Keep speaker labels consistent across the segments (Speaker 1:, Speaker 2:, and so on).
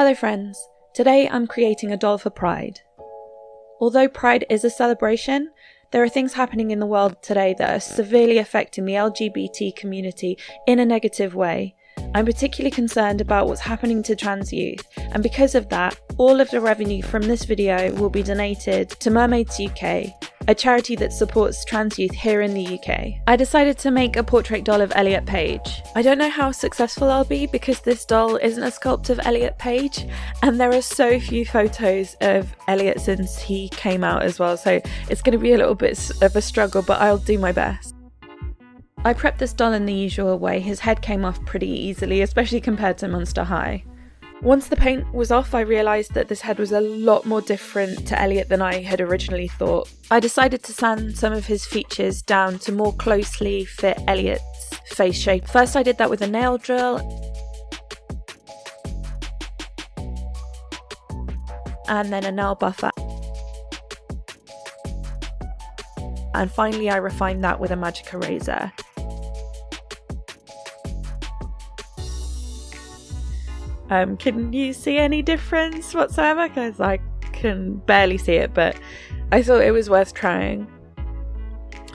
Speaker 1: Hello friends, today I'm creating a doll for Pride. Although Pride is a celebration, there are things happening in the world today that are severely affecting the LGBT community in a negative way. I'm particularly concerned about what's happening to trans youth, and because of that, all of the revenue from this video will be donated to Mermaids UK, a charity that supports trans youth here in the UK. I decided to make a portrait doll of Elliot Page. I don't know how successful I'll be because this doll isn't a sculpt of Elliot Page, and there are so few photos of Elliot since he came out as well, so it's going to be a little bit of a struggle, but I'll do my best. I prepped this doll in the usual way. His head came off pretty easily, especially compared to Monster High. Once the paint was off, I realised that this head was a lot more different to Elliot than I had originally thought. I decided to sand some of his features down to more closely fit Elliot's face shape. First I did that with a nail drill, and then a nail buffer. And finally I refined that with a magic eraser. Can you see any difference whatsoever? Because I can barely see it, but I thought it was worth trying.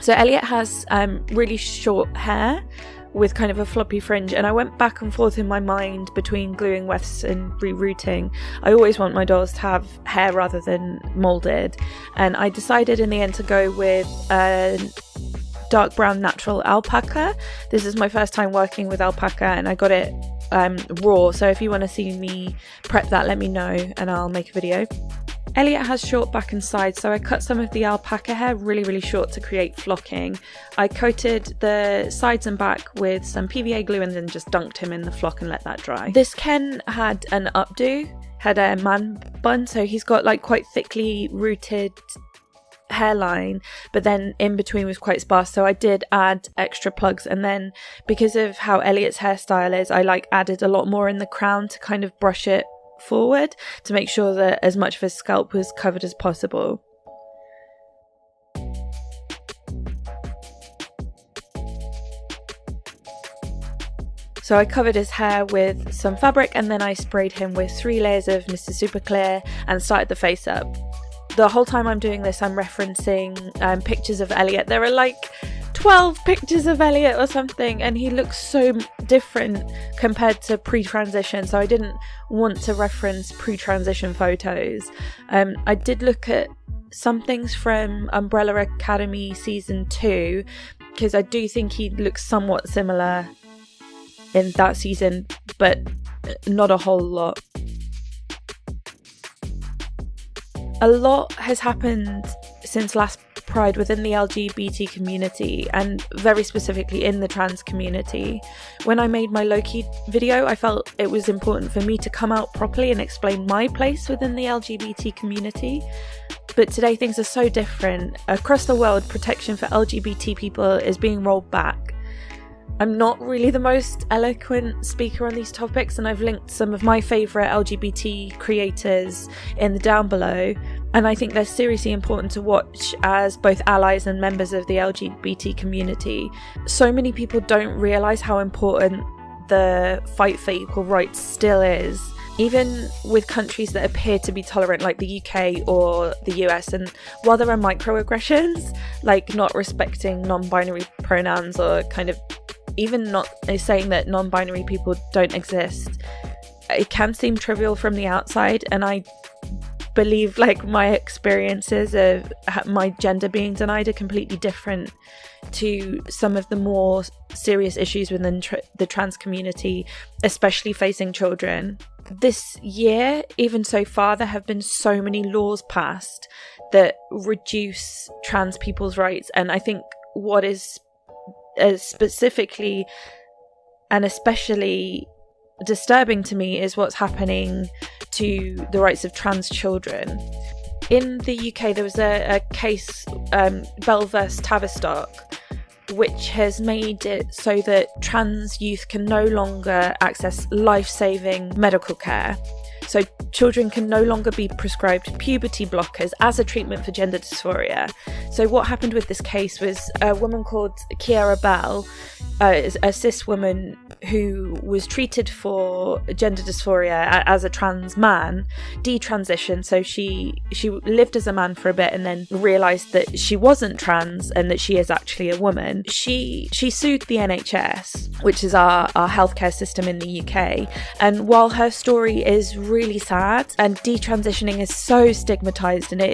Speaker 1: So Elliot has really short hair with kind of a floppy fringe, and I went back and forth in my mind between gluing wefts and rerooting. I always want my dolls to have hair rather than moulded, and I decided in the end to go with a dark brown natural alpaca. This is my first time working with alpaca, and I got it raw, so if you want to see me prep that, let me know and I'll make a video. Elliot has short back and sides, so I cut some of the alpaca hair really short to create flocking. I coated the sides and back with some PVA glue and then just dunked him in the flock and let that dry. This Ken had an updo, had a man bun, so he's got like quite thickly rooted hairline, but then in between was quite sparse, so I did add extra plugs, and then because of how Elliot's hairstyle is, I added a lot more in the crown to kind of brush it forward to make sure that as much of his scalp was covered as possible. So I covered his hair with some fabric, and then I sprayed him with 3 layers of Mr. Super Clear and started the face up. The whole time I'm doing this, I'm referencing pictures of Elliot. There are like 12 pictures of Elliot or something, and he looks so different compared to pre-transition, so I didn't want to reference pre-transition photos. I did look at some things from Umbrella Academy season 2, because I do think he looks somewhat similar in that season, but not a whole lot. A lot has happened since last Pride within the LGBT community, and very specifically in the trans community. When I made my Loki video, I felt it was important for me to come out properly and explain my place within the LGBT community. But today things are so different. Across the world, protection for LGBT people is being rolled back. I'm not really the most eloquent speaker on these topics, and I've linked some of my favourite LGBT creators in the down below, and I think they're seriously important to watch as both allies and members of the LGBT community. So many people don't realise how important the fight for equal rights still is, even with countries that appear to be tolerant like the UK or the US. And while there are microaggressions, like not respecting non-binary pronouns or kind of even not saying that non-binary people don't exist, it can seem trivial from the outside, and I believe my experiences of my gender being denied are completely different to some of the more serious issues within the trans community, especially facing children. This year, even so far, there have been so many laws passed that reduce trans people's rights, and I think what is specifically and especially disturbing to me is what's happening to the rights of trans children. In the UK, there was a case, Bell vs Tavistock, which has made it so that trans youth can no longer access life-saving medical care. So children can no longer be prescribed puberty blockers as a treatment for gender dysphoria. So what happened with this case was a woman called Kiara Bell a cis woman who was treated for gender dysphoria as a trans man, detransitioned. So she lived as a man for a bit and then realised that she wasn't trans and that she is actually a woman. She sued the NHS, which is our healthcare system in the UK. And while her story is really sad, and detransitioning is so stigmatised, and it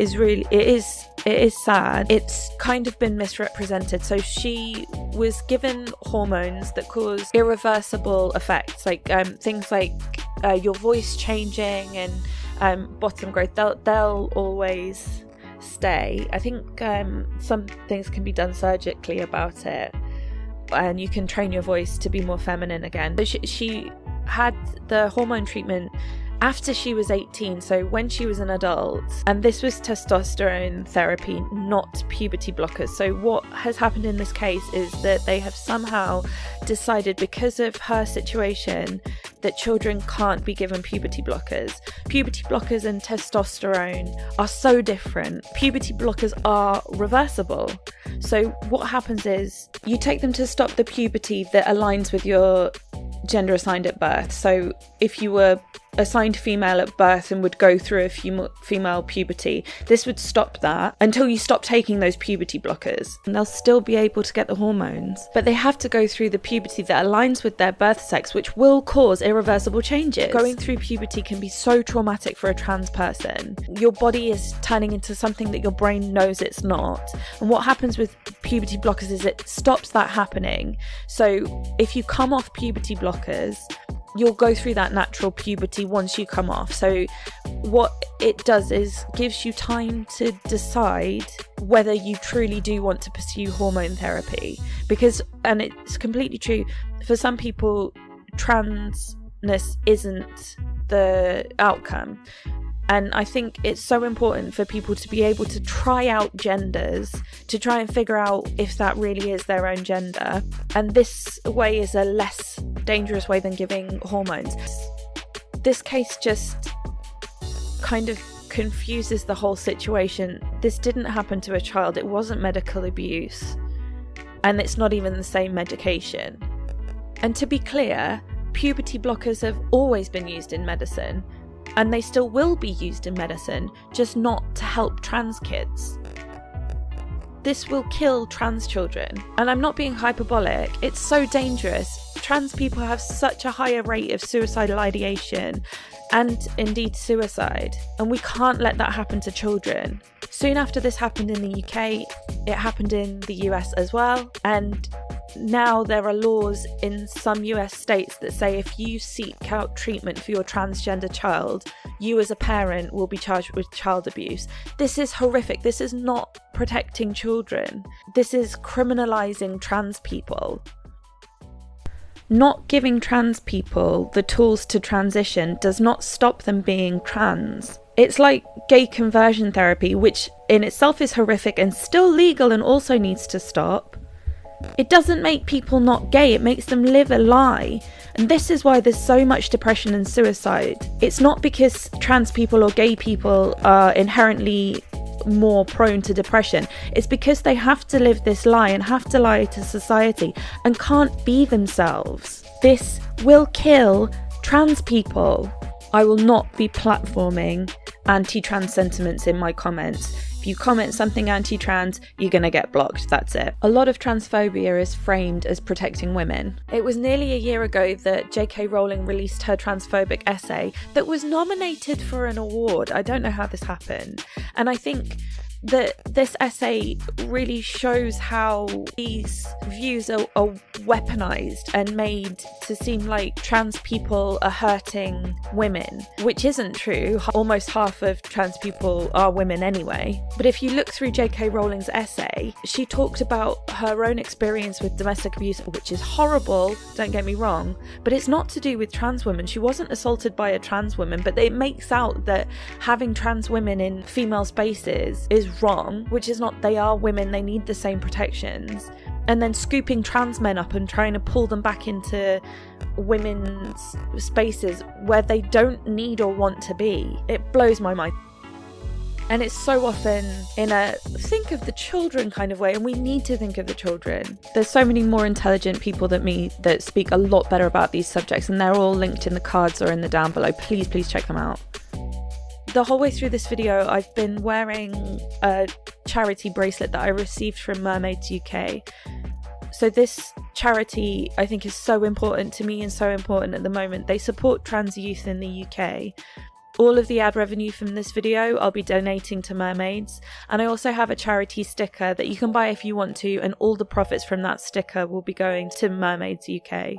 Speaker 1: is sad, it's kind of been misrepresented. So she was given hormones that cause irreversible effects, like things like your voice changing and bottom growth. They'll always stay. I think some things can be done surgically about it, and you can train your voice to be more feminine again. But she had the hormone treatment after she was 18, so when she was an adult, and this was testosterone therapy, not puberty blockers. So what has happened in this case is that they have somehow decided, because of her situation, that children can't be given puberty blockers. Puberty blockers and testosterone are so different. Puberty blockers are reversible. So what happens is you take them to stop the puberty that aligns with your gender assigned at birth. So if you were assigned female at birth and would go through a female puberty, this would stop that until you stop taking those puberty blockers, and they'll still be able to get the hormones, but they have to go through the puberty that aligns with their birth sex, which will cause irreversible changes. Going through puberty can be so traumatic for a trans person. Your body is turning into something that your brain knows it's not, and what happens with puberty blockers is it stops that happening. So if you come off puberty blockers, you'll go through that natural puberty once you come off. So what it does is gives you time to decide whether you truly do want to pursue hormone therapy. Because, and it's completely true, for some people transness isn't the outcome. And I think it's so important for people to be able to try out genders, to try and figure out if that really is their own gender. And this way is a less dangerous way than giving hormones. This case just kind of confuses the whole situation. This didn't happen to a child. It wasn't medical abuse. And it's not even the same medication. And to be clear, puberty blockers have always been used in medicine. And they still will be used in medicine, just not to help trans kids. This will kill trans children. And I'm not being hyperbolic, it's so dangerous. Trans people have such a higher rate of suicidal ideation and indeed suicide. And we can't let that happen to children. Soon after this happened in the UK, it happened in the US as well. And now there are laws in some US states that say if you seek out treatment for your transgender child, you as a parent will be charged with child abuse. This is horrific. This is not protecting children. This is criminalizing trans people. Not giving trans people the tools to transition does not stop them being trans. It's like gay conversion therapy, which in itself is horrific and still legal and also needs to stop. It doesn't make people not gay, it makes them live a lie. And this is why there's so much depression and suicide. It's not because trans people or gay people are inherently more prone to depression. It's because they have to live this lie and have to lie to society and can't be themselves. This will kill trans people. I will not be platforming anti-trans sentiments in my comments. If you comment something anti-trans, you're gonna get blocked, that's it. A lot of transphobia is framed as protecting women. It was nearly a year ago that J.K. Rowling released her transphobic essay that was nominated for an award. I don't know how this happened. And I think that this essay really shows how these views are weaponized and made to seem like trans people are hurting women, which isn't true. Almost half of trans people are women anyway. But if you look through J.K. Rowling's essay, she talked about her own experience with domestic abuse, which is horrible, don't get me wrong, but it's not to do with trans women. She wasn't assaulted by a trans woman, but it makes out that having trans women in female spaces is wrong, which is not. They are women, they need the same protections. And then scooping trans men up and trying to pull them back into women's spaces where they don't need or want to be. It blows my mind. And it's so often in a think of the children kind of way, and we need to think of the children. There's so many more intelligent people than me that speak a lot better about these subjects, and they're all linked in the cards or in the down below. Please check them out. The whole way through this video, I've been wearing a charity bracelet that I received from Mermaids UK. So this charity, I think, is so important to me and so important at the moment. They support trans youth in the UK. All of the ad revenue from this video I'll be donating to Mermaids, and I also have a charity sticker that you can buy if you want to, and all the profits from that sticker will be going to Mermaids UK.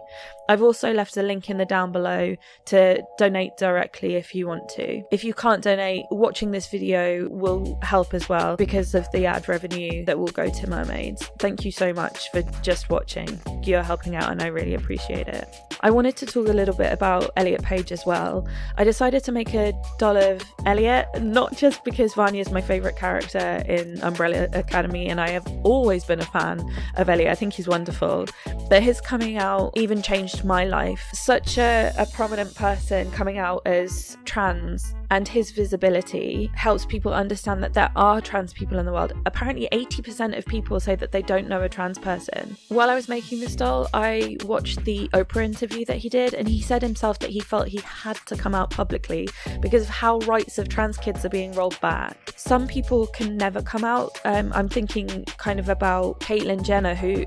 Speaker 1: I've also left a link in the down below to donate directly if you want to. If you can't donate, watching this video will help as well because of the ad revenue that will go to Mermaids. Thank you so much for just watching. You're helping out and I really appreciate it. I wanted to talk a little bit about Elliot Page as well. I decided to make a doll of Elliot, not just because Vanya is my favourite character in Umbrella Academy and I have always been a fan of Elliot. I think he's wonderful. But his coming out even changed my life. Such a prominent person coming out as trans, and his visibility helps people understand that there are trans people in the world. Apparently 80% of people say that they don't know a trans person. While I was making this doll, I watched the Oprah interview that he did, and he said himself that he felt he had to come out publicly because of how rights of trans kids are being rolled back. Some people can never come out. I'm thinking kind of about Caitlyn Jenner, who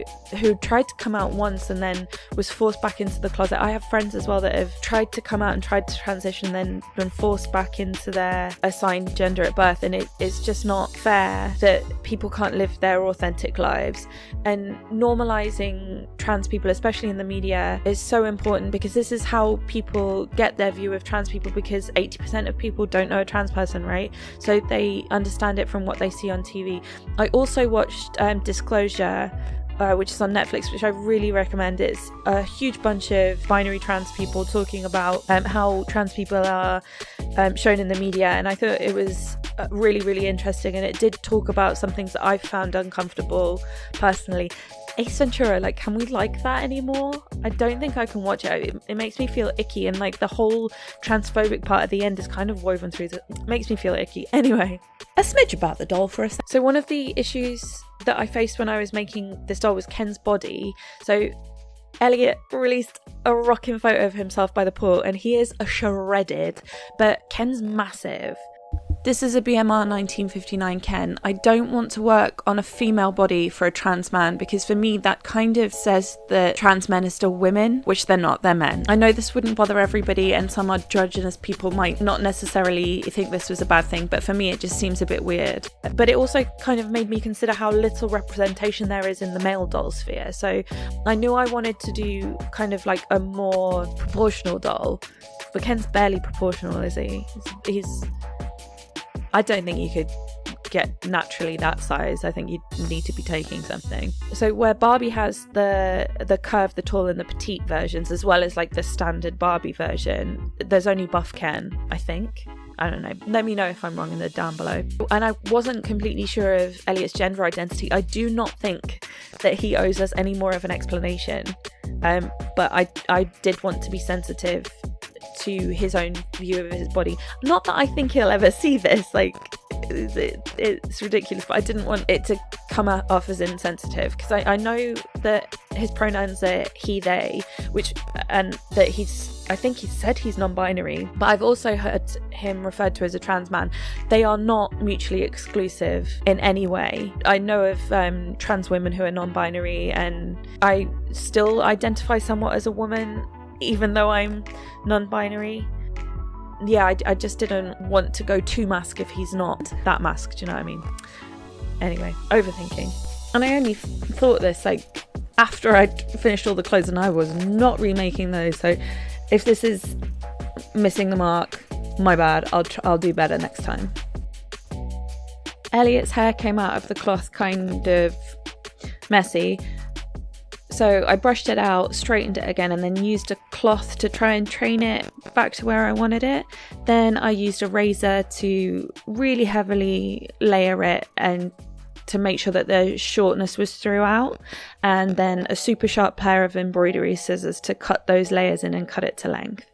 Speaker 1: tried to come out once and then was forced back into the closet. I have friends as well that have tried to come out and tried to transition and then been forced back into their assigned gender at birth, and it's just not fair that people can't live their authentic lives. And normalizing trans people, especially in the media, is so important because this is how people get their view of trans people, because 80% of people don't know a trans person, right? So they understand it from what they see on TV. I also watched Disclosure, which is on Netflix, which I really recommend. It's a huge bunch of binary trans people talking about how trans people are shown in the media, and I thought it was really interesting, and it did talk about some things that I've found uncomfortable personally. Ace Ventura, like, can we like that anymore? I don't think I can watch it. It makes me feel icky, and like the whole transphobic part at the end is kind of woven through it makes me feel icky. Anyway, a smidge about the doll for a second. So one of the issues that I faced when I was making this doll was Ken's body. So Elliot released a rocking photo of himself by the pool, and he is shredded, but Ken's massive. This is a BMR 1959 Ken. I don't want to work on a female body for a trans man because for me that kind of says that trans men are still women, which they're not, they're men. I know this wouldn't bother everybody and some androgynous people might not necessarily think this was a bad thing, but for me it just seems a bit weird. But it also kind of made me consider how little representation there is in the male doll sphere. So I knew I wanted to do kind of like a more proportional doll, but Ken's barely proportional, is he? He's I don't think you could get naturally that size. I think you'd need to be taking something. So where Barbie has the curve, the tall and the petite versions, as well as like the standard Barbie version, there's only buff Ken, I think. I don't know. Let me know if I'm wrong in the down below. And I wasn't completely sure of Elliot's gender identity. I do not think that he owes us any more of an explanation. But I did want to be sensitive to his own view of his body. Not that I think he'll ever see this, like it's ridiculous, but I didn't want it to come off as insensitive because I know that his pronouns are he, they, and that I think he said he's non-binary, but I've also heard him referred to as a trans man. They are not mutually exclusive in any way. I know of trans women who are non-binary, and I still identify somewhat as a woman even though I'm non-binary. Yeah, I just didn't want to go too mask if he's not that masked, you know what I mean? Anyway, overthinking. And I only thought this like after I'd finished all the clothes, and I was not remaking those, so if this is missing the mark, my bad. I'll do better next time. Elliot's hair came out of the cloth kind of messy, so I brushed it out, straightened it again, and then used a cloth to try and train it back to where I wanted it. Then I used a razor to really heavily layer it and to make sure that the shortness was throughout, and then a super sharp pair of embroidery scissors to cut those layers in and cut it to length.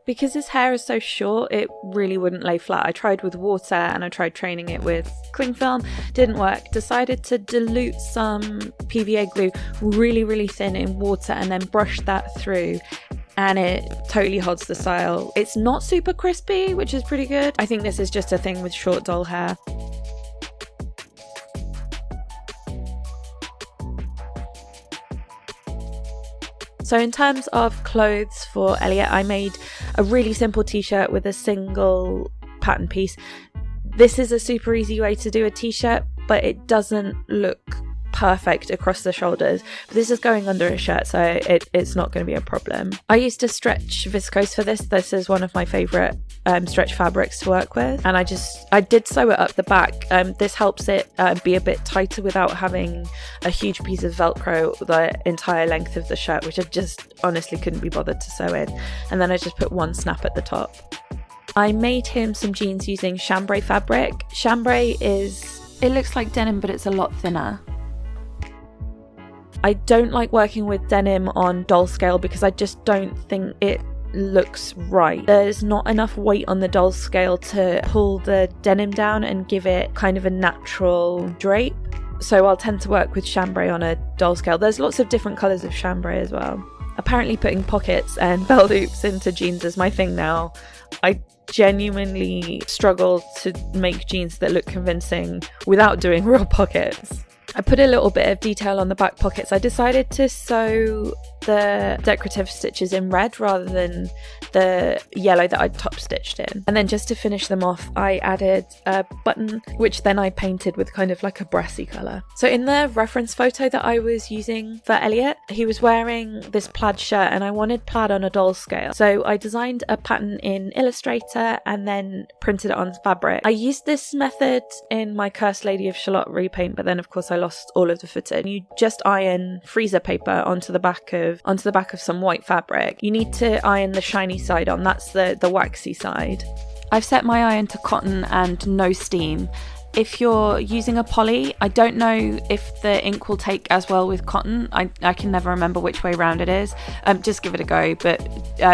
Speaker 1: Because his hair is so short, it really wouldn't lay flat. I tried with water and I tried training it with cling film, didn't work. Decided to dilute some PVA glue really thin in water and then brush that through, and it totally holds the style. It's not super crispy, which is pretty good. I think this is just a thing with short doll hair. So in terms of clothes for Elliot, I made a really simple t-shirt with a single pattern piece. This is a super easy way to do a t-shirt, but it doesn't look perfect across the shoulders. But this is going under a shirt, so it's not going to be a problem. I used a stretch viscose for this. This is one of my favourite stretch fabrics to work with, and I did sew it up the back. This helps it be a bit tighter without having a huge piece of Velcro the entire length of the shirt, which I just honestly couldn't be bothered to sew in. And then I just put one snap at the top. I made him some jeans using chambray fabric. Chambray it looks like denim, but it's a lot thinner. I don't like working with denim on doll scale because I just don't think it looks right. There's not enough weight on the doll scale to pull the denim down and give it kind of a natural drape. So I'll tend to work with chambray on a doll scale. There's lots of different colours of chambray as well. Apparently putting pockets and belt loops into jeans is my thing now. I genuinely struggle to make jeans that look convincing without doing real pockets. I put a little bit of detail on the back pockets. I decided to sew the decorative stitches in red rather than the yellow that I'd top stitched in. And then just to finish them off, I added a button, which then I painted with kind of like a brassy colour. So in the reference photo that I was using for Elliot, he was wearing this plaid shirt and I wanted plaid on a doll scale. So I designed a pattern in Illustrator and then printed it on fabric. I used this method in my Cursed Lady of Shalott repaint, but then of course I lost all of the footage. You just iron freezer paper onto the back of some white fabric. You need to iron the shiny side on, that's the waxy side. I've set my iron to cotton and no steam. If you're using a poly, I don't know if the ink will take as well with cotton. I can never remember which way round it is. Just give it a go, but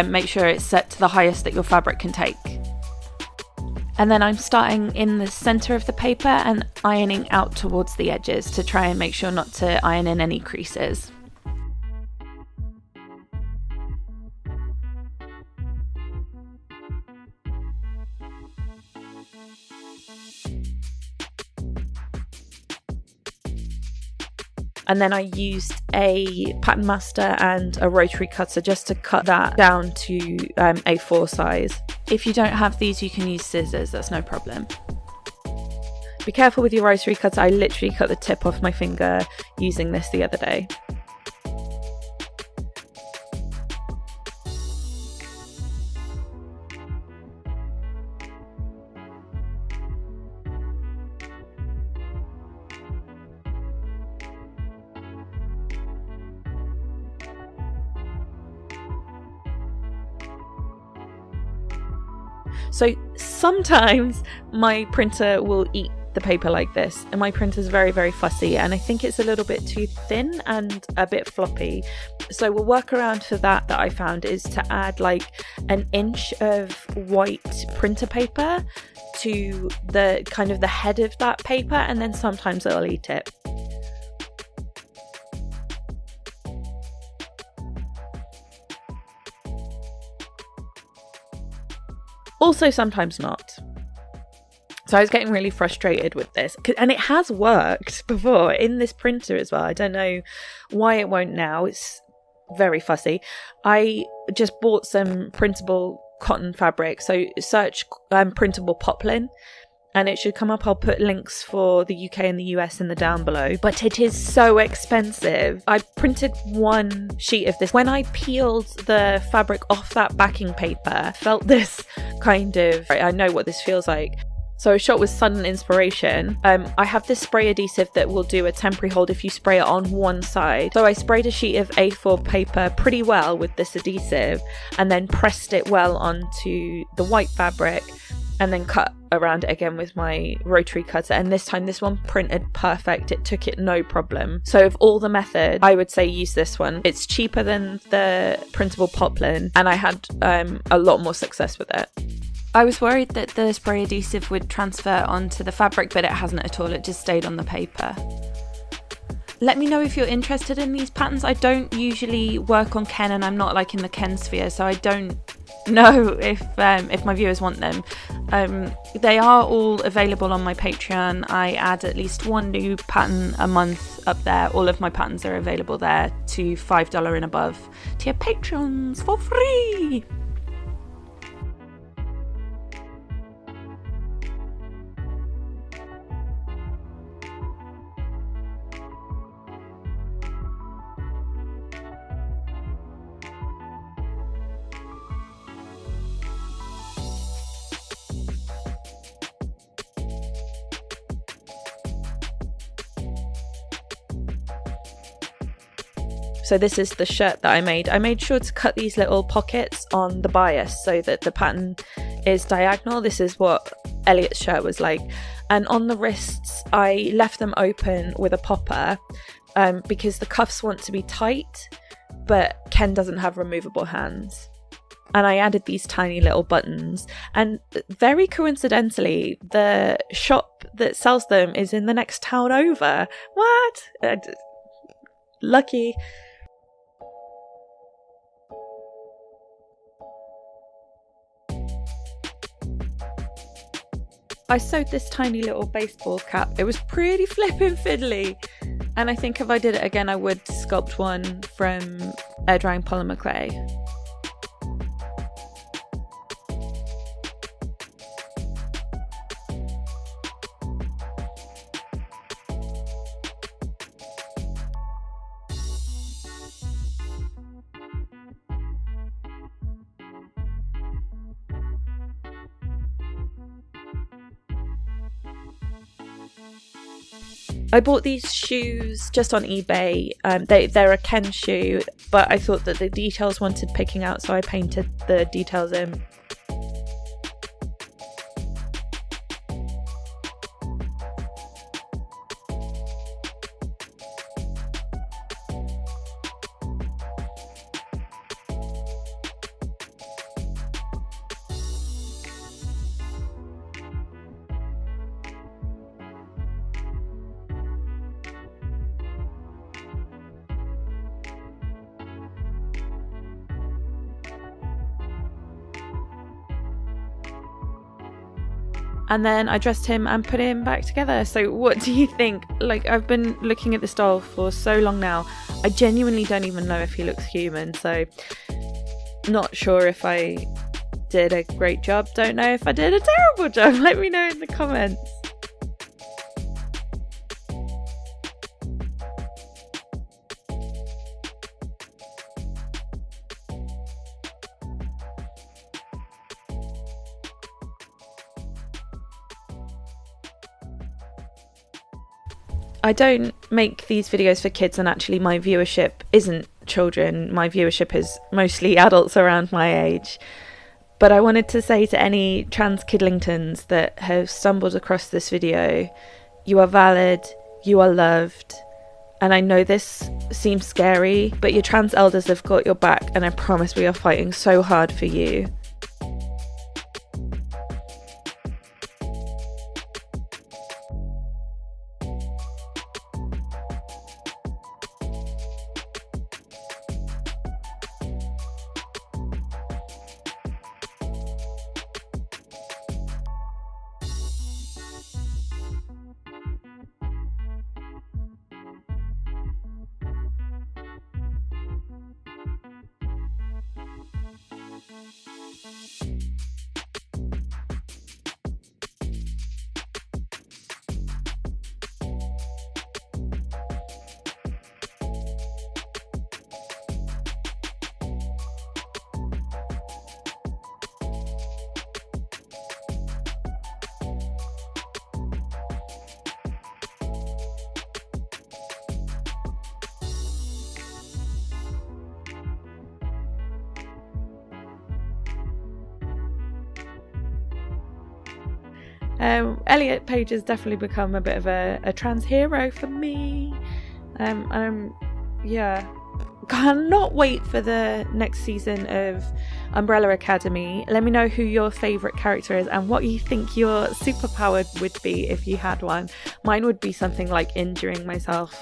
Speaker 1: make sure it's set to the highest that your fabric can take. And then I'm starting in the centre of the paper and ironing out towards the edges to try and make sure not to iron in any creases. And then I used a pattern master and a rotary cutter just to cut that down to A4 size. If you don't have these, you can use scissors, that's no problem. Be careful with your rotary cutter. I literally cut the tip off my finger using this the other day. So sometimes my printer will eat the paper like this, and my printer is very fussy and I think it's a little bit too thin and a bit floppy. So a workaround for that I found is to add like an inch of white printer paper to the kind of the head of that paper, and then sometimes it'll eat it. Also sometimes not. So I was getting really frustrated with this, and it has worked before in this printer as well. I don't know why it won't now. It's very fussy. I just bought some printable cotton fabric, so search printable poplin and it should come up. I'll put links for the UK and the US in the down below, but it is so expensive. I printed one sheet of this. When I peeled the fabric off that backing paper, I felt this kind of, I know what this feels like. So a shot with sudden inspiration. I have this spray adhesive that will do a temporary hold if you spray it on one side. So I sprayed a sheet of A4 paper pretty well with this adhesive and then pressed it well onto the white fabric and then cut around it again with my rotary cutter, and this time this one printed perfect. It took it no problem. So of all the methods, I would say use this one. It's cheaper than the printable poplin, and I had a lot more success with it. I was worried that the spray adhesive would transfer onto the fabric, but it hasn't at all. It just stayed on the paper. Let me know if you're interested in these patterns. I don't usually work on Ken, and I'm not like in the Ken sphere, so I don't know if my viewers want them. They are all available on my Patreon. I add at least one new pattern a month up there. All of my patterns are available there to $5 and above to your patrons for free. So this is the shirt that I made. I made sure to cut these little pockets on the bias so that the pattern is diagonal. This is what Elliot's shirt was like. And on the wrists, I left them open with a popper because the cuffs want to be tight, but Ken doesn't have removable hands. And I added these tiny little buttons. And very coincidentally, the shop that sells them is in the next town over. What? Lucky. I sewed this tiny little baseball cap. It was pretty flippin' fiddly. And I think if I did it again, I would sculpt one from air drying polymer clay. I bought these shoes just on eBay. They're a Ken shoe, but I thought that the details wanted picking out, so I painted the details in. And then I dressed him and put him back together. So what do you think? Like, I've been looking at this doll for so long now. I genuinely don't even know if he looks human. So not sure if I did a great job. Don't know if I did a terrible job. Let me know in the comments. I don't make these videos for kids, and actually my viewership isn't children. My viewership is mostly adults around my age. But I wanted to say to any trans kidlingtons that have stumbled across this video, you are valid, you are loved, and I know this seems scary, but your trans elders have got your back, and I promise we are fighting so hard for you. Elliot Page has definitely become a bit of a trans hero for me. Cannot wait for the next season of Umbrella Academy. Let me know who your favourite character is and what you think your superpower would be if you had one. Mine would be something like injuring myself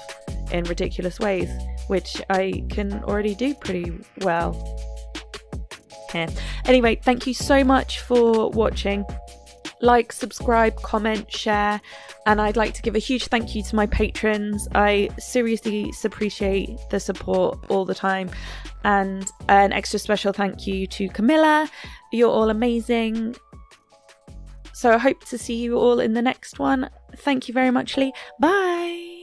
Speaker 1: in ridiculous ways, which I can already do pretty well. Yeah. Anyway, thank you so much for watching. Like, subscribe, comment, share, and I'd like to give a huge thank you to my patrons. I seriously appreciate the support all the time, and an extra special thank you to Camilla. You're all amazing. So I hope to see you all in the next one. Thank you very much, Lee. Bye.